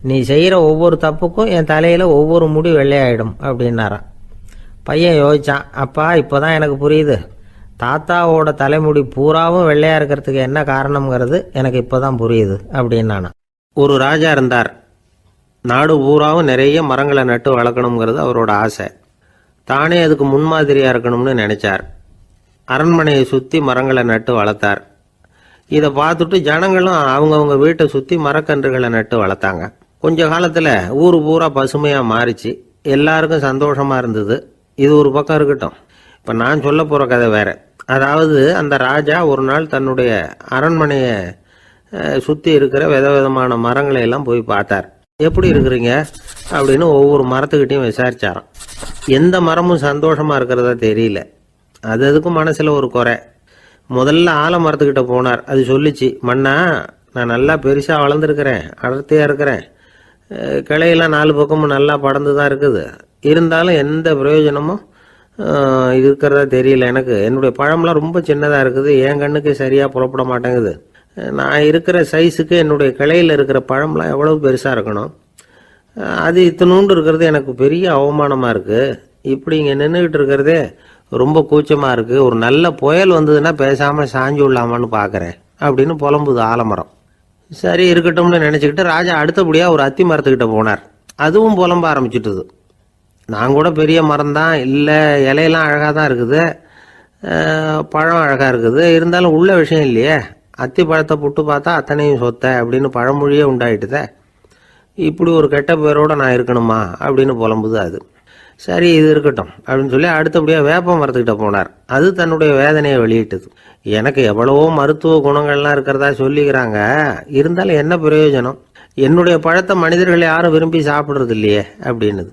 நீ செய்கிற ஒவ்வொரு தப்புக்கும் என் தலையில் ஒவ்வொரு முடி வெள்ளையாயிடும் அப்படின்னாராம். பையன் யோசிச்சான், அப்பா இப்போ தான் எனக்கு புரியுது, தாத்தாவோட தலைமுடி பூராவும் வெள்ளையாக இருக்கிறதுக்கு என்ன காரணம்ங்கிறது எனக்கு இப்போ தான் புரியுது அப்படின்னானா. ஒரு ராஜா இருந்தார். நாடு பூராவும் நிறைய மரங்களை நட்டு வளர்க்கணுங்கிறது அவரோட ஆசை. தானே அதுக்கு முன்மாதிரியாக இருக்கணும்னு நினைச்சார். அரண்மனையை சுற்றி மரங்களை நட்டு வளர்த்தார். இதை பார்த்துட்டு ஜனங்களும் அவங்கவுங்க வீட்டை சுற்றி மரக்கன்றுகளை நட்டு வளர்த்தாங்க. கொஞ்ச காலத்தில் ஊர் பூரா பசுமையாக மாறிச்சு. எல்லாருக்கும் சந்தோஷமாக இருந்தது. இது ஒரு பக்கம் இருக்கட்டும், இப்போ நான் சொல்ல போகிற கதை வேற. அதாவது அந்த ராஜா ஒரு நாள் தன்னுடைய அரண்மனையை சுற்றி இருக்கிற விதவிதமான மரங்களை எல்லாம் போய் பார்த்தார். எப்படி இருக்கிறீங்க அப்படின்னு ஒவ்வொரு மரத்துக்கிட்டையும் விசாரிச்சாராம். எந்த மரமும் சந்தோஷமாக இருக்கிறதா தெரியல. அது அதுக்கும் மனசில் ஒரு குறை. முதல்ல ஆலமரத்துக்கிட்ட போனார். அது சொல்லிச்சு, மண்ணா, நான் நல்லா பெருசாக வளர்ந்துருக்கிறேன், அடர்த்தியாக இருக்கிறேன், கிளையெல்லாம் 4 பக்கமும் நல்லா படர்ந்து தான் இருக்குது, இருந்தாலும் எந்த பிரயோஜனமும் இருக்கிறதா தெரியல எனக்கு. என்னுடைய பழம்லாம் ரொம்ப சின்னதாக இருக்குது, என் கண்ணுக்கு சரியாக புறப்பட மாட்டேங்குது. நான் இருக்கிற சைஸுக்கு என்னுடைய கிளையில் இருக்கிற பழம்லாம் எவ்வளவு பெருசாக இருக்கணும், அது இத்தினூண்டு இருக்கிறது எனக்கு பெரிய அவமானமாக இருக்குது. இப்படி இங்கே நின்றுக்கிட்டு இருக்கிறதே ரொம்ப கூச்சமாக இருக்குது. ஒரு நல்ல புயல் வந்ததுன்னா பேசாமல் சாஞ்சு விடலாமான்னு பார்க்குறேன் அப்படின்னு புலம்புது ஆலமரம். சரி இருக்கட்டும்னு நினச்சிக்கிட்டு ராஜா அடுத்தபடியாக ஒரு அத்தி மரத்துக்கிட்ட போனார். அதுவும் புலம்ப ஆரம்பிச்சிட்டுது. நான் கூட பெரிய மரம் தான், இல்லை இலையெல்லாம் அழகாக தான் இருக்குது, பழம் அழகாக இருக்குது, இருந்தாலும் உள்ள விஷயம் இல்லையே, அத்தி பழத்தை புட்டு பார்த்தா அத்தனையும் சொத்த அப்படின்னு பழமொழியே உண்டாயிட்டுதே, இப்படி ஒரு கெட்ட பேரோடு நான் இருக்கணுமா அப்படின்னு புலம்புது அது. சரி இது இருக்கட்டும் அப்படின்னு சொல்லி அடுத்தபடியாக வேப்ப மரத்துக்கிட்ட போனார். அது தன்னுடைய வேதனையை வெளியிட்டது. எனக்கு எவ்வளவோ மருத்துவ குணங்கள்லாம் இருக்கிறதா சொல்லிக்கிறாங்க, இருந்தாலும் என்ன பிரயோஜனம், என்னுடைய பழத்தை மனிதர்கள் யாரும் விரும்பி சாப்பிட்றது இல்லையே அப்படின்னுது.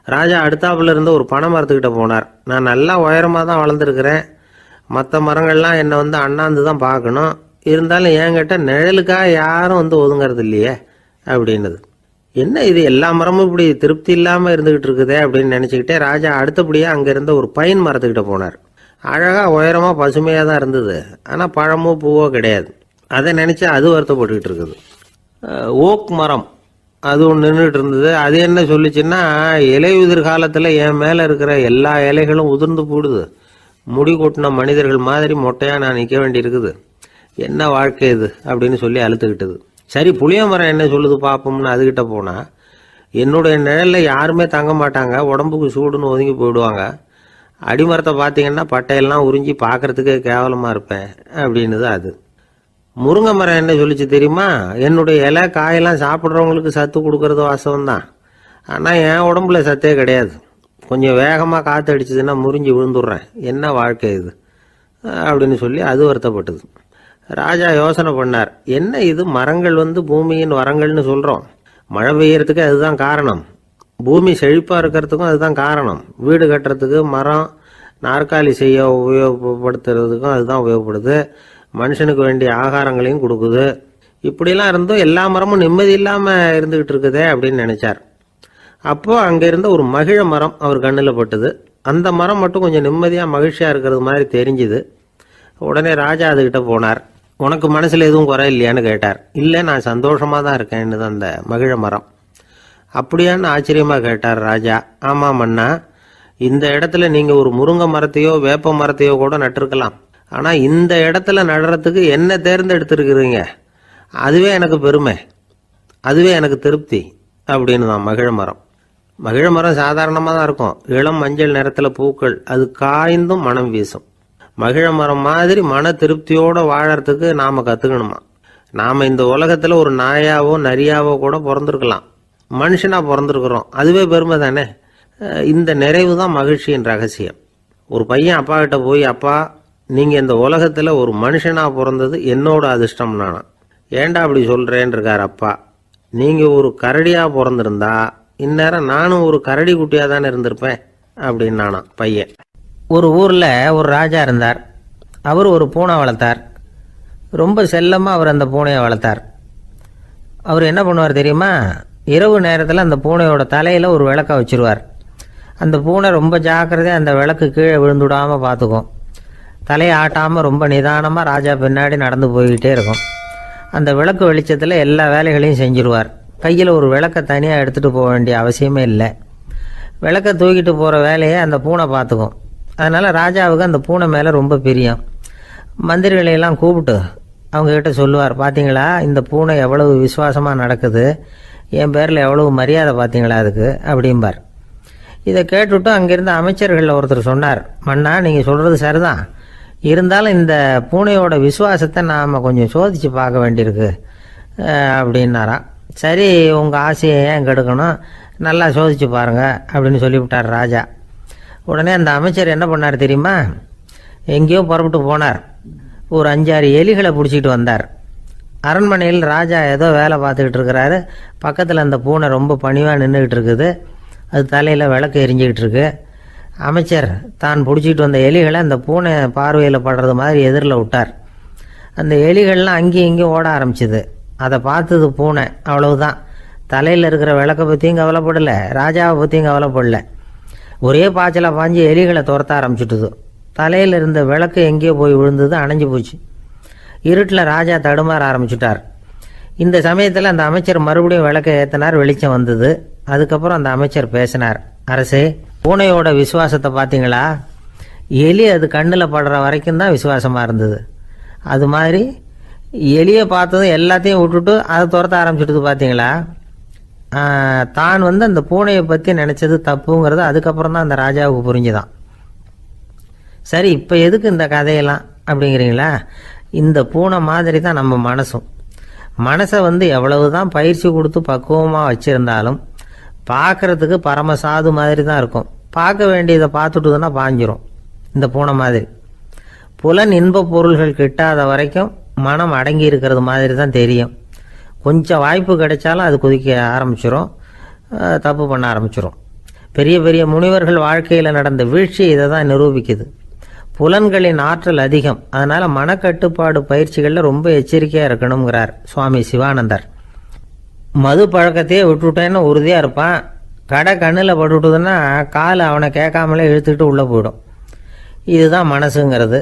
ராஜா அடுத்தாப்புல இருந்த ஒரு பனை மரத்துக்கிட்ட போனார். நான் நல்லா உயரமாக தான் வளர்ந்துருக்கிறேன், மற்ற மரங்கள்லாம் என்னை அண்ணாந்து தான் பார்க்கணும், இருந்தாலும் என்கிட்ட நிழலுக்காக யாரும் ஒதுங்கிறது இல்லையே அப்படின்னுது. என்ன இது, எல்லா மரமும் இப்படி திருப்தி இல்லாமல் இருந்துகிட்டு இருக்குதே அப்படின்னு நினச்சிக்கிட்டே ராஜா அடுத்தபடியாக அங்கே இருந்த ஒரு பைன் மரத்துக்கிட்ட போனார். அழகாக உயரமாக பசுமையாக தான் இருந்தது, ஆனால் பழமோ பூவோ கிடையாது. அதை நினச்சி அது வருத்தப்பட்டுக்கிட்டு இருக்குது. ஓக் மரம் அது ஒன்று நின்றுட்டு இருந்தது. அது என்ன சொல்லிச்சுன்னா, இலையுதிர் காலத்தில் என் மேலே இருக்கிற எல்லா இலைகளும் உதிர்ந்து போடுது, முடி கொட்டின மனிதர்கள் மாதிரி மொட்டையாக நான் நிற்க வேண்டி இருக்குது, என்ன வாழ்க்கை இது அப்படின்னு சொல்லி அழுத்துக்கிட்டது. சரி புளிய மரம் என்ன சொல்லுது பார்ப்போம்னு அதுகிட்ட போனால், என்னுடைய நிழலில் யாருமே தங்க மாட்டாங்க, உடம்புக்கு சூடுன்னு ஒதுங்கி போயிடுவாங்க, அடிமரத்தை பார்த்தீங்கன்னா பட்டையெல்லாம் உறிஞ்சி பார்க்கறதுக்கே கேவலமாக இருப்பேன் அப்படின்னுது அது. முருங்கை மரம் என்ன சொல்லிச்சு தெரியுமா, என்னுடைய இலை காயெல்லாம் சாப்பிட்றவங்களுக்கு சத்து கொடுக்கறது வாசவம் தான், ஆனால் என் உடம்புல சத்தே கிடையாது, கொஞ்சம் வேகமாக காற்று அடிச்சதுன்னா முறிஞ்சி விழுந்துடுறேன், என்ன வாழ்க்கை இது அப்படின்னு சொல்லி அது வருத்தப்பட்டது. ராஜா யோசனை பண்ணார், என்ன இது, மரங்கள் பூமியின் வரங்கள்னு சொல்கிறோம், மழை பெய்யறதுக்கு அதுதான் காரணம், பூமி செழிப்பாக இருக்கிறதுக்கும் அதுதான் காரணம், வீடு கட்டுறதுக்கு மரம், நாற்காலி செய்ய உபயோகப்படுத்துறதுக்கும் அதுதான் உபயோகப்படுது, மனுஷனுக்கு வேண்டிய ஆகாரங்களையும் கொடுக்குது, இப்படிலாம் இருந்தும் எல்லா மரமும் நிம்மதி இல்லாமல் இருந்துகிட்டு இருக்குதே அப்படின்னு நினைச்சார். அப்போ அங்கே இருந்த ஒரு மகிழ மரம் அவர் கண்ணில் பட்டுது. அந்த மரம் மட்டும் கொஞ்சம் நிம்மதியாக மகிழ்ச்சியாக இருக்கிறது மாதிரி தெரிஞ்சுது. உடனே ராஜா அதுகிட்ட போனார். உனக்கு மனசில் எதுவும் குறை இல்லையான்னு கேட்டார். இல்லை, நான் சந்தோஷமாக தான் இருக்கேன்னு தான் அந்த மகிழ மரம். அப்படியான்னு ஆச்சரியமாக கேட்டார் ராஜா. ஆமாம் மன்னா, இந்த இடத்துல நீங்கள் ஒரு முருங்கை மரத்தையோ வேப்ப மரத்தையோ கூட நட்டிருக்கலாம், ஆனால் இந்த இடத்துல நடுறதுக்கு என்ன தேர்ந்தெடுத்துருக்குறீங்க, அதுவே எனக்கு பெருமை, அதுவே எனக்கு திருப்தி அப்படின்னு தான் மகிழ மரம். மகிழ மரம் சாதாரணமாக தான் இருக்கும், இளம் மஞ்சள் நிறத்தில் பூக்கள், அது காய்ந்தும் மனம் வீசும். மகிழ மரம் மாதிரி மன திருப்தியோடு வாழறதுக்கு நாம் கற்றுக்கணுமா. நாம் இந்த உலகத்தில் ஒரு நாயாவோ நரியாவோ கூட பிறந்திருக்கலாம், மனுஷனாக பிறந்திருக்கிறோம், அதுவே பெருமை தானே. இந்த நிறைவு தான் மகிழ்ச்சியின் ரகசியம். ஒரு பையன் அப்பா கிட்ட போய், அப்பா நீங்கள் இந்த உலகத்தில் ஒரு மனுஷனாக பிறந்தது என்னோட அதிர்ஷ்டம் நானா. ஏண்டா அப்படி சொல்கிறேன்னு இருக்கார் அப்பா. நீங்கள் ஒரு கரடியாக பிறந்திருந்தா இந்நேரம் நானும் ஒரு கரடி குட்டியாக தானே இருந்திருப்பேன் அப்படின்னு நானா பையன். ஒரு ஊரில் ஒரு ராஜா இருந்தார். அவர் ஒரு பூனை வளர்த்தார். ரொம்ப செல்லமாக அவர் அந்த பூனையை வளர்த்தார். அவர் என்ன பண்ணுவார் தெரியுமா? இரவு நேரத்தில் அந்த பூனையோட தலையில் ஒரு விளக்க வச்சுருவார். அந்த பூனை ரொம்ப ஜாக்கிரதையாக அந்த விளக்கு கீழே விழுந்துடாமல் பார்த்துக்கும். தலையை ஆட்டாமல் ரொம்ப நிதானமாக ராஜா பின்னாடி நடந்து போய்கிட்டே இருக்கும். அந்த விளக்கு வெளிச்சத்தில் எல்லா வேலைகளையும் செஞ்சுருவார். கையில் ஒரு விளக்கை தனியாக எடுத்துகிட்டு போக வேண்டிய அவசியமே இல்லை. விளக்கை தூக்கிட்டு போகிற வேலையை அந்த பூனை பார்த்துக்கும். அதனால் ராஜாவுக்கு அந்த பூனை மேலே ரொம்ப பிரியம். மந்திரிகளையெல்லாம் கூப்பிட்டு அவங்கக்கிட்ட சொல்லுவார், பார்த்தீங்களா இந்த பூனை எவ்வளவு விசுவாசமாக நடக்குது, என் பேரில் எவ்வளவு மரியாதை பார்த்தீங்களா அதுக்கு அப்படிம்பார். இதை கேட்டுவிட்டு அங்கேருந்து அமைச்சர்களில் ஒருத்தர் சொன்னார், மன்னா நீங்கள் சொல்கிறது சரிதான், இருந்தாலும் இந்த பூனையோட விசுவாசத்தை நாம் கொஞ்சம் சோதித்து பார்க்க வேண்டியிருக்கு அப்படின்னாராம். சரி, உங்கள் ஆசையை ஏன் கெடுக்கணும், நல்லா சோதிச்சு பாருங்க அப்படின்னு சொல்லிவிட்டார் ராஜா. உடனே அந்த அமைச்சர் என்ன பண்ணார் தெரியுமா? எங்கேயோ புறப்பட்டு போனார். ஒரு 5-6 எலிகளை பிடிச்சிட்டு வந்தார். அரண்மனையில் ராஜா ஏதோ வேலை பார்த்துக்கிட்டு இருக்கிறாரு. பக்கத்தில் அந்த பூனை ரொம்ப பணிவாக நின்றுக்கிட்டு இருக்குது. அது தலையில் விளக்கு எரிஞ்சிக்கிட்டு இருக்கு. அமைச்சர் தான் பிடிச்சிட்டு வந்த எலிகளை அந்த பூனை பார்வையில் படுறது மாதிரி எதிரில் விட்டார். அந்த எலிகள்லாம் அங்கேயும் இங்கேயும் ஓட ஆரம்பிச்சிது. அதை பார்த்தது பூனை, அவ்வளவுதான். தலையில் இருக்கிற விளக்கை பற்றியும் கவலைப்படலை, ராஜாவை பற்றியும் கவலைப்படலை. ஒரே பாய்ச்சலாக பாஞ்சு எலிகளை துரத்த ஆரம்பிச்சுட்டுது. தலையில் இருந்த விளக்கு எங்கேயோ போய் விழுந்தது, அணைஞ்சு போச்சு. இருட்டில் ராஜா தடுமாற ஆரம்பிச்சுட்டார். இந்த சமயத்தில் அந்த அமைச்சர் மறுபடியும் விளக்கை ஏற்றினார். வெளிச்சம் வந்தது. அதுக்கப்புறம் அந்த அமைச்சர் பேசினார், அரசே, பூனையோட விசுவாசத்தை பார்த்தீங்களா? எலி அது கண்ணில் படுற வரைக்கும் தான் விசுவாசமாக இருந்தது. அது மாதிரி எலியை பார்த்ததும் எல்லாத்தையும் விட்டுட்டு அதை துரத்த ஆரம்பிச்சுட்டு பார்த்தீங்களா? தான் அந்த பூனையை பற்றி நினச்சது தப்புங்கிறது அதுக்கப்புறம் தான் அந்த ராஜாவுக்கு புரிஞ்சுதான். சரி, இப்போ எதுக்கு இந்த கதையெல்லாம் அப்படிங்கிறீங்களா? இந்த பூனை மாதிரி தான் நம்ம மனசும். மனசை எவ்வளவு தான் பயிற்சி கொடுத்து பக்குவமாக வச்சுருந்தாலும் பார்க்குறதுக்கு பரமசாது மாதிரி தான் இருக்கும். பார்க்க வேண்டியதை பார்த்துட்டுதுன்னா பாஞ்சிரும். இந்த பூனை மாதிரி புலன் இன்ப பொருள்கள் கிட்டாத வரைக்கும் மனம் அடங்கி இருக்கிறது மாதிரி தான் தெரியும். கொஞ்சம் வாய்ப்பு கிடைச்சாலும் அது குதிக்க ஆரம்பிச்சிடும், தப்பு பண்ண ஆரம்பிச்சிடும். பெரிய பெரிய முனிவர்கள் வாழ்க்கையில் நடந்த வீழ்ச்சி இதை தான் நிரூபிக்குது. புலன்களின் ஆற்றல் அதிகம். அதனால் மனக்கட்டுப்பாடு பயிற்சிகளில் ரொம்ப எச்சரிக்கையாக இருக்கணுங்கிறார் சுவாமி சிவானந்தர். மது பழக்கத்தையே விட்டுவிட்டேன்னு உறுதியாக இருப்பான். கடை கண்ணில் பட்டுவிட்டதுன்னா கால் அவனை கேட்காமலே இழுத்துக்கிட்டு உள்ளே போயிடும். இதுதான் மனசுங்கிறது.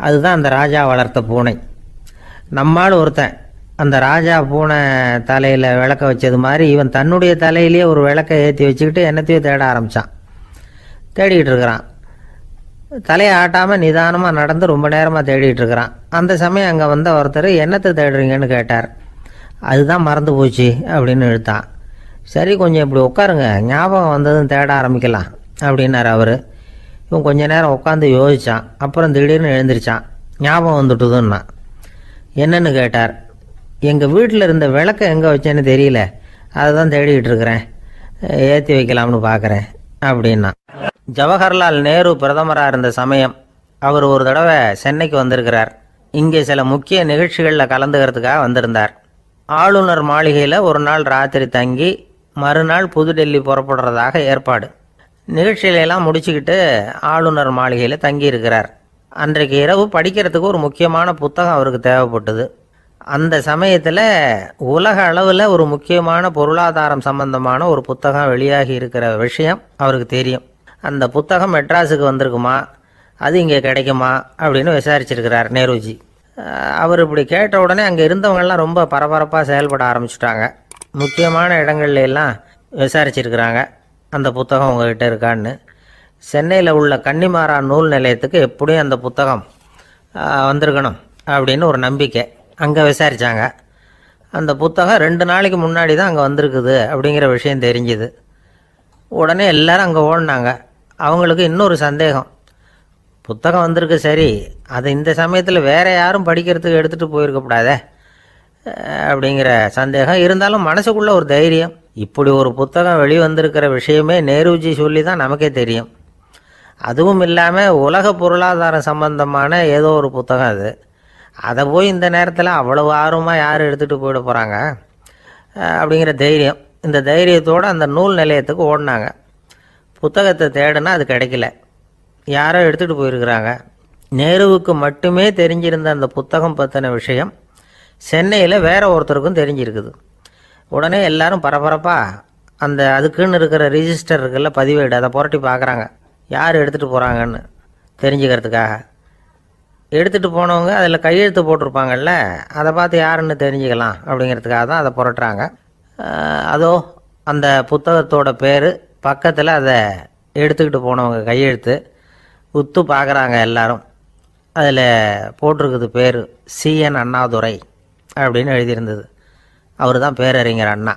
அதுதான் அந்த ராஜா வளர்த்த பூனை. நம்மால் ஒருத்தன் அந்த ராஜா பூனை தலையில் விளக்க வச்சது மாதிரி இவன் தன்னுடைய தலையிலேயே ஒரு விளக்கை ஏற்றி வச்சுக்கிட்டு என்னத்தையோ தேட ஆரம்பித்தான். தேடிக்கிட்டு இருக்கிறான். தலையை ஆட்டாமல் நிதானமாக நடந்து ரொம்ப நேரமாக தேடிட்டு இருக்கிறான். அந்த சமயம் அங்கே வந்த ஒருத்தர், என்னத்தை தேடுறீங்கன்னு கேட்டார். அதுதான் மறந்து போச்சு அப்படின்னு இழுத்தான். சரி, கொஞ்சம் இப்படி உட்காருங்க, ஞாபகம் வந்ததும் தேட ஆரம்பிக்கலாம் அப்படின்னார் அவர். இவன் கொஞ்ச நேரம் உட்காந்து யோசித்தான். அப்புறம் திடீர்னு எழுந்திரிச்சான். ஞாபகம் வந்துட்டுதுன்னா. என்னன்னு கேட்டார். எங்கள் வீட்டில் இருந்த விளக்கை எங்கே வச்சேன்னு தெரியல, அதை தான் தேடிக்கிட்டு இருக்கிறேன், ஏற்றி வைக்கலாம்னு பார்க்குறேன் அப்படின்னா. ஜவஹர்லால் நேரு பிரதமராக இருந்த சமயம் அவர் ஒரு தடவை சென்னைக்கு வந்திருக்கிறார். இங்கே சில முக்கிய நிகழ்ச்சிகளில் கலந்துக்கிறதுக்காக வந்திருந்தார். ஆளுநர் மாளிகையில் ஒரு நாள் ராத்திரி தங்கி மறுநாள் புதுடெல்லி புறப்படுறதாக ஏற்பாடு. நிகழ்ச்சியிலெல்லாம் முடிச்சுக்கிட்டு ஆளுநர் மாளிகையில் தங்கி இருக்கிறார். அன்றைக்கு இரவு படிக்கிறதுக்கு ஒரு முக்கியமான புத்தகம் அவருக்கு தேவைப்பட்டது. அந்த சமயத்தில் உலக அளவில் ஒரு முக்கியமான பொருளாதாரம் சம்பந்தமான ஒரு புத்தகம் வெளியாகி இருக்கிற விஷயம் அவருக்கு தெரியும். அந்த புத்தகம் மெட்ராஸுக்கு வந்திருக்குமா, அது இங்கே கிடைக்குமா அப்படின்னு விசாரிச்சிருக்கிறார் நேருஜி. அவர் இப்படி கேட்ட உடனே அங்கே இருந்தவங்கெல்லாம் ரொம்ப பரபரப்பாக செயல்பட ஆரம்பிச்சுட்டாங்க. முக்கியமான இடங்கள்ல எல்லாம் விசாரிச்சிருக்கிறாங்க, அந்த புத்தகம் உங்ககிட்ட இருக்கான்னு. சென்னையில் உள்ள கன்னிமாரா நூல் நிலையத்துக்கு எப்படியும் அந்த புத்தகம் வந்திருக்கணும் அப்படின்னு ஒரு நம்பிக்கை. அங்கே விசாரித்தாங்க. அந்த புத்தகம் 2 நாளைக்கு முன்னாடி தான் அங்கே வந்திருக்குது அப்படிங்கிற விஷயம் தெரிஞ்சுது. உடனே எல்லாரும் அங்கே ஓடினாங்க. அவங்களுக்கு இன்னொரு சந்தேகம், புத்தகம் வந்திருக்கு சரி, அது இந்த சமயத்தில் வேறு யாரும் படிக்கிறதுக்கு எடுத்துகிட்டு போயிருக்கக்கூடாதே அப்படிங்கிற சந்தேகம் இருந்தாலும் மனசுக்குள்ளே ஒரு தைரியம். இப்படி ஒரு புத்தகம் வெளிவந்திருக்கிற விஷயமே நேருஜி சொல்லி தான் நமக்கே தெரியும். அதுவும் இல்லாமல் உலக பொருளாதாரம் சம்பந்தமான ஏதோ ஒரு புத்தகம் அது. அதை போய் இந்த நேரத்தில் அவ்வளவு ஆர்வமாக யார் எடுத்துகிட்டு போயிட போகிறாங்க அப்படிங்கிற தைரியம். இந்த தைரியத்தோடு அந்த நூல் நிலையத்துக்கு ஓடினாங்க. புத்தகத்தை தேடினா அது கிடைக்கல, யாரோ எடுத்துகிட்டு போயிருக்கிறாங்க. நேருவுக்கு மட்டுமே தெரிஞ்சிருந்த அந்த புத்தகம் பற்றின விஷயம் சென்னையில் வேற ஒருத்தருக்கும் தெரிஞ்சிருக்குது. உடனே எல்லாரும் பரபரப்பாக அந்த அதுக்குன்னு இருக்கிற ரிஜிஸ்டர் இருக்குல்ல, பதிவேடு, அதை புரட்டி பார்க்குறாங்க யார் எடுத்துகிட்டு போகிறாங்கன்னு தெரிஞ்சுக்கிறதுக்காக. எடுத்துகிட்டு போனவங்க அதில் கையெழுத்து போட்டிருப்பாங்கல்ல, அதை பார்த்து யாருன்னு தெரிஞ்சுக்கலாம் அப்படிங்கிறதுக்காக தான் அதை புரட்டுறாங்க. அதோ அந்த புத்தகத்தோட பேர் பக்கத்தில் அதை எடுத்துக்கிட்டு போனவங்க கையெழுத்து உத்து பார்க்குறாங்க எல்லாரும். அதில் போட்டிருக்குது பேர் CN அண்ணாதுரை அப்படின்னு எழுதியிருந்தது. அவர் தான் பேரறிஞர் அண்ணா.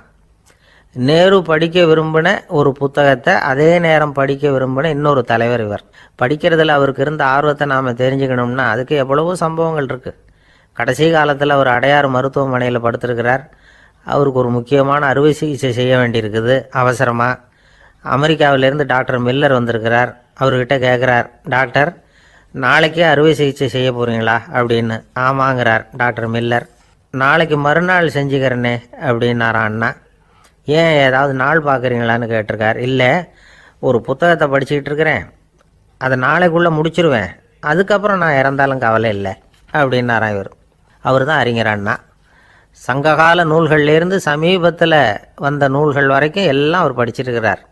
நேரு படிக்க விரும்பின ஒரு புத்தகத்தை அதே நேரம் படிக்க விரும்பின இன்னொரு தலைவர் இவர். படிக்கிறதுல அவருக்கு இருந்த ஆர்வத்தை நாம் தெரிஞ்சுக்கணும்னா அதுக்கு எவ்வளவோ சம்பவங்கள் இருக்குது. கடைசி காலத்தில் அவர் அடையாறு மருத்துவமனையில் படுத்திருக்கிறார். அவருக்கு ஒரு முக்கியமான அறுவை சிகிச்சை செய்ய வேண்டியிருக்குது அவசரமாக. அமெரிக்காவிலேருந்து டாக்டர் மில்லர் வந்திருக்கிறார். அவர்கிட்ட கேட்குறார், டாக்டர் நாளைக்கே அறுவை சிகிச்சை செய்ய போகிறீங்களா அப்படின்னு. ஆமாங்கிறார் டாக்டர் மில்லர். நாளைக்கு மறுநாள் செஞ்சுக்கிறேனே அப்படின்னாரான் அண்ணா. ஏன் ஏதாவது நாள் பார்க்குறீங்களான்னு கேட்டிருக்கார். இல்லை, ஒரு புத்தகத்தை படிச்சுக்கிட்டு இருக்கிறேன், அதை நாளைக்குள்ளே முடிச்சிருவேன், அதுக்கப்புறம் நான் இறந்தாலும் கவலை இல்லை அப்படின்னாரான் இவர். அவர் தான் அறிஞர் அண்ணா. சங்ககால நூல்கள்லேருந்து சமீபத்தில் வந்த நூல்கள் வரைக்கும் எல்லாம் அவர் படிச்சிருக்கிறார்.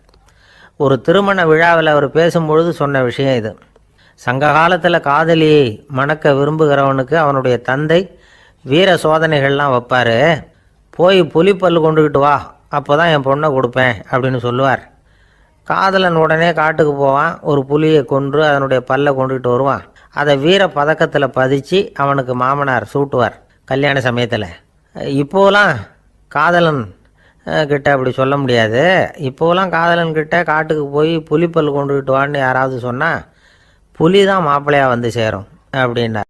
ஒரு திருமண விழாவில் அவர் பேசும்பொழுது சொன்ன விஷயம் இது. சங்க காலத்தில் காதலியை மணக்க விரும்புகிறவனுக்கு அவனுடைய தந்தை வீர சோதனைகள்லாம் வைப்பார். போய் புலிப்பல் கொண்டுக்கிட்டு வா, அப்போ தான் என் பொண்ணை கொடுப்பேன் அப்படின்னு சொல்லுவார். காதலன் உடனே காட்டுக்கு போவான், ஒரு புலியை கொன்று அதனுடைய பல்லை கொண்டுக்கிட்டு வருவான். அதை வீர பதக்கத்தில் பதிச்சு அவனுக்கு மாமனார் சூட்டுவார் கல்யாண சமயத்தில். இப்போலாம் காதலன் கிட்ட அப்படி சொல்ல முடியாது. இப்போலாம் காதலன் கிட்ட காட்டுக்கு போய் புலிப்பல் கொண்டுக்கிட்டு வான்னு யாராவது சொன்னால் புலி தான் மாப்பிள்ளையாக வந்து சேரும் அப்படின்னார்.